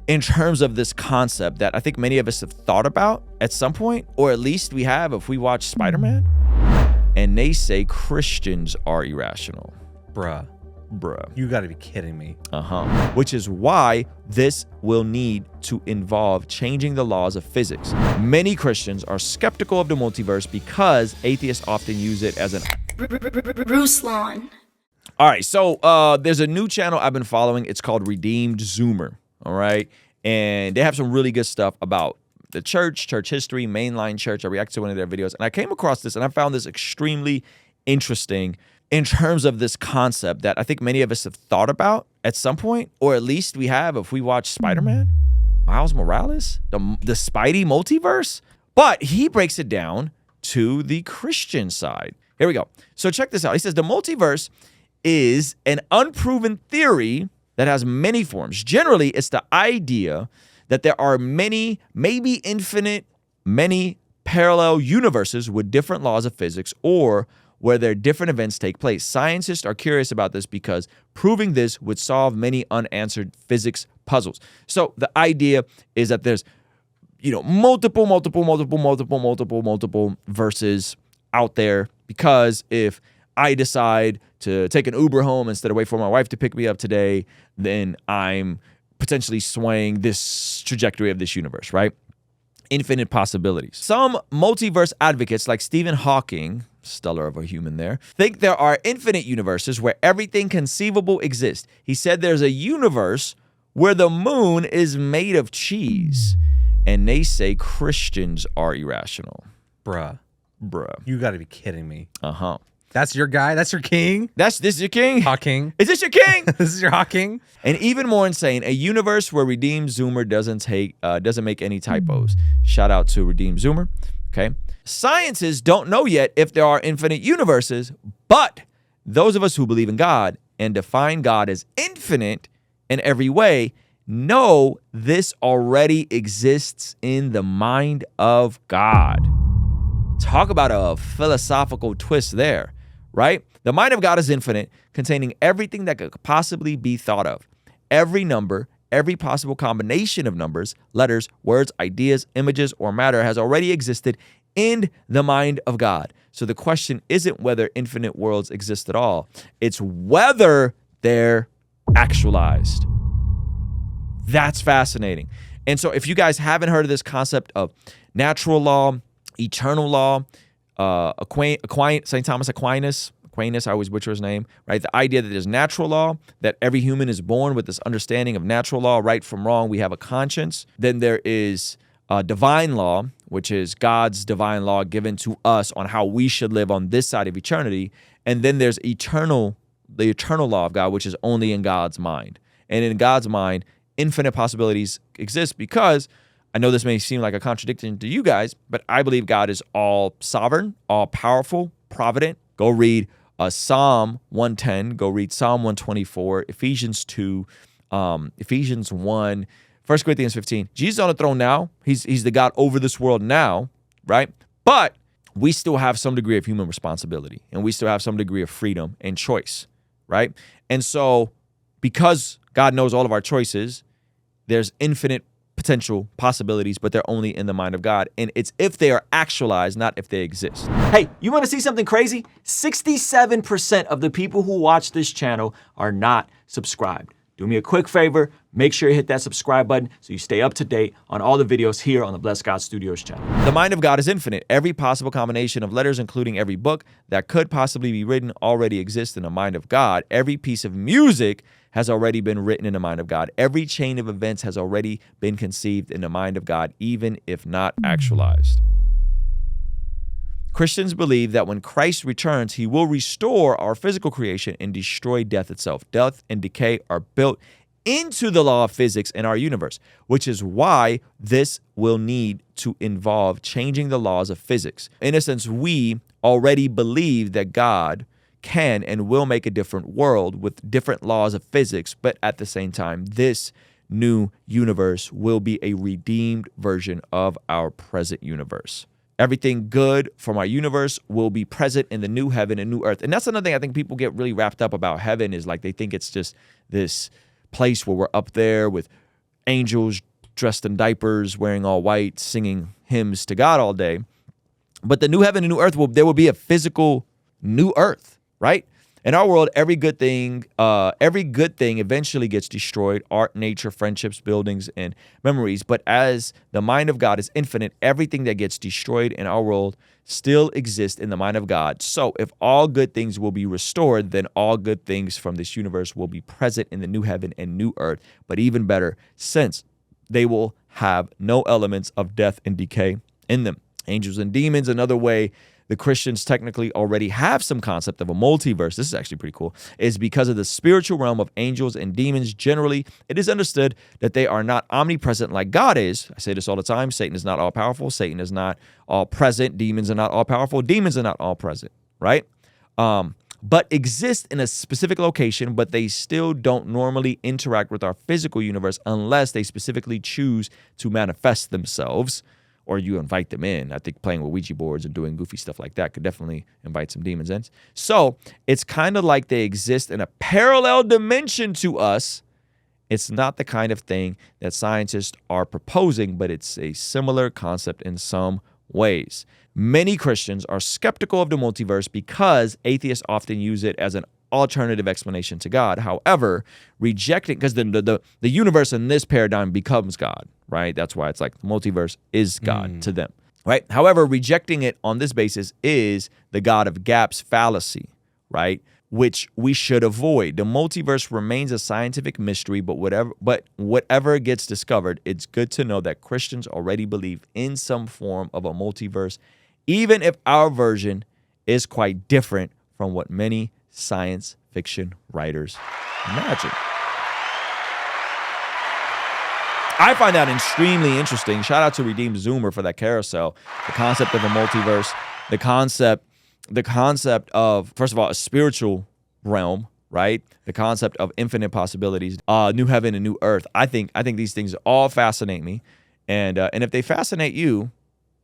in terms of this concept that I think many of us have thought about at some point, or at least we have if we watch Spider-Man, and they say Christians are irrational. Bruh. You gotta be kidding me. Which is why this will need to involve changing the laws of physics. Many Christians are skeptical of the multiverse because atheists often use it as an Ruslan. All right, so there's a new channel I've been following. It's called Redeemed Zoomer, all right? And they have some really good stuff about the church history, mainline church. I reacted to one of their videos, and I came across this, and I found this extremely interesting in terms of this concept that I think many of us have thought about at some point, or at least we have if we watch Spider-Man, Miles Morales, the Spidey multiverse. But he breaks it down to the Christian side. Here we go. So check this out. He says the multiverse is an unproven theory that has many forms. Generally, it's the idea that there are many, maybe infinite, many parallel universes with different laws of physics or where their different events take place. Scientists are curious about this because proving this would solve many unanswered physics puzzles. So the idea is that there's, multiple verses out there, because if I decide to take an Uber home instead of wait for my wife to pick me up today, then I'm potentially swaying this trajectory of this universe, right? Infinite possibilities. Some multiverse advocates like Stephen Hawking, stellar of a human there, think there are infinite universes where everything conceivable exists. He said there's a universe where the moon is made of cheese, and they say Christians are irrational. Bruh. You gotta be kidding me. That's your guy? That's your king? This is your king? Hawking. Is this your king? This is your Hawking? And even more insane, a universe where Redeemed Zoomer doesn't make any typos. Shout out to Redeemed Zoomer. Okay. Scientists don't know yet if there are infinite universes, but those of us who believe in God and define God as infinite in every way know this already exists in the mind of God. Talk about a philosophical twist there, right? The mind of God is infinite, containing everything that could possibly be thought of. Every number, every possible combination of numbers, letters, words, ideas, images, or matter has already existed in the mind of God. So the question isn't whether infinite worlds exist at all. It's whether they're actualized. That's fascinating. And so if you guys haven't heard of this concept of natural law, eternal law, St. Thomas Aquinas, I always butcher his name, right? The idea that there's natural law, that every human is born with this understanding of natural law, right from wrong, we have a conscience. Then there is divine law, which is God's divine law given to us on how we should live on this side of eternity. And then there's the eternal law of God, which is only in God's mind. And in God's mind, infinite possibilities exist because I know this may seem like a contradiction to you guys, but I believe God is all sovereign, all powerful, provident. Go read Psalm 110, go read Psalm 124, Ephesians 2, Ephesians 1, 1 Corinthians 15. Jesus is on the throne now. He's the God over this world now, right? But we still have some degree of human responsibility, and we still have some degree of freedom and choice, right? And so because God knows all of our choices, there's infinite potential possibilities, but they're only in the mind of God. And it's if they are actualized, not if they exist. Hey, you want to see something crazy? 67% of the people who watch this channel are not subscribed. Do me a quick favor, make sure you hit that subscribe button so you stay up to date on all the videos here on the Blessed God Studios channel. The mind of God is infinite. Every possible combination of letters, including every book that could possibly be written, already exists in the mind of God. Every piece of music has already been written in the mind of God. Every chain of events has already been conceived in the mind of God, even if not actualized. Christians believe that when Christ returns, he will restore our physical creation and destroy death itself. Death and decay are built into the law of physics in our universe, which is why this will need to involve changing the laws of physics. In a sense, we already believe that God can and will make a different world with different laws of physics, but at the same time, this new universe will be a redeemed version of our present universe. Everything good from our universe will be present in the new heaven and new earth. And that's another thing I think people get really wrapped up about heaven is like they think it's just this place where we're up there with angels dressed in diapers, wearing all white, singing hymns to God all day. But the new heaven and new earth, there will be a physical new earth, right? In our world, every good thing eventually gets destroyed: art, nature, friendships, buildings, and memories. But as the mind of God is infinite, everything that gets destroyed in our world still exists in the mind of God. So if all good things will be restored, then all good things from this universe will be present in the new heaven and new earth. But even better, since they will have no elements of death and decay in them. Angels and demons, another way the Christians technically already have some concept of a multiverse, this is actually pretty cool, is because of the spiritual realm of angels and demons. Generally, it is understood that they are not omnipresent like God is. I say this all the time. Satan is not all-powerful. Satan is not all-present. Demons are not all-powerful. Demons are not all-present, right? But exist in a specific location, but they still don't normally interact with our physical universe unless they specifically choose to manifest themselves, or you invite them in. I think playing with Ouija boards and doing goofy stuff like that could definitely invite some demons in. So it's kind of like they exist in a parallel dimension to us. It's not the kind of thing that scientists are proposing, but it's a similar concept in some ways. Many Christians are skeptical of the multiverse because atheists often use it as an alternative explanation to God. However, rejecting, because the universe in this paradigm becomes God, right? That's why it's like the multiverse is God to them, right? However, rejecting it on this basis is the God of gaps fallacy, right? Which we should avoid. The multiverse remains a scientific mystery, but whatever gets discovered, it's good to know that Christians already believe in some form of a multiverse, even if our version is quite different from what many science fiction writers imagine. I find that extremely interesting. Shout out to Redeemed Zoomer for that carousel. The concept of a multiverse, the concept of, first of all, a spiritual realm, right? The concept of infinite possibilities, new heaven and new earth. I think these things all fascinate me, and if they fascinate you,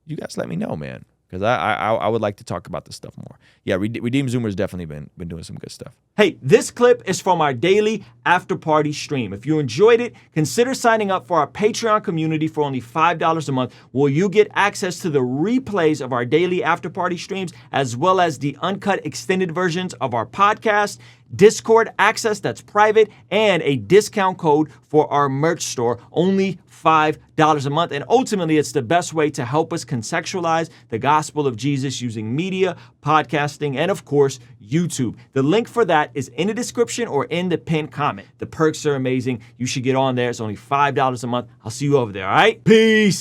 you guys let me know, man. Because I would like to talk about this stuff more. Yeah, Redeem Zoomer's definitely been doing some good stuff. Hey, this clip is from our daily after party stream. If you enjoyed it, consider signing up for our Patreon community for only $5 a month, where you get access to the replays of our daily after party streams, as well as the uncut extended versions of our podcast, Discord access that's private, and a discount code for our merch store, only $5 a month. And ultimately, it's the best way to help us contextualize the gospel of Jesus using media, podcasting, and of course, YouTube. The link for that is in the description or in the pinned comment. The perks are amazing. You should get on there. It's only $5 a month. I'll see you over there, all right? Peace.